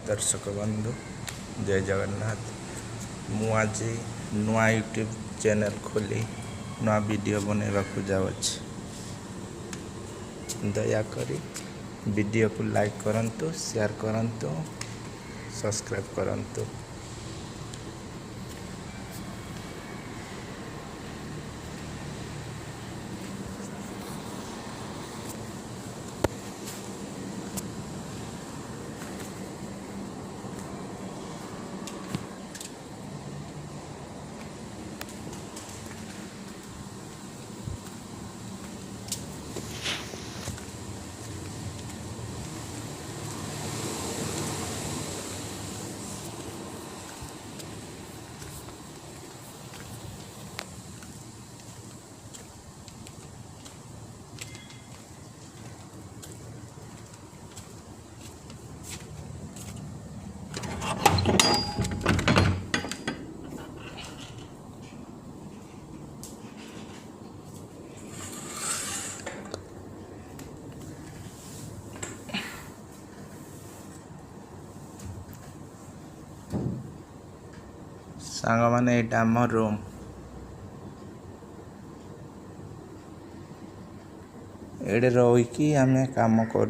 दर्शक बंधु जय जगन्नाथ। मु आज नुआ यूट्यूब चैनल खोली नुआ वीडियो बनवा जाऊँगी। दयाकोरी वीडियो को लाइक करंतु, शेयर करंतु, सब्सक्राइब करंतु। सांग माने एटा आम रूम। एडे रही आम काम कर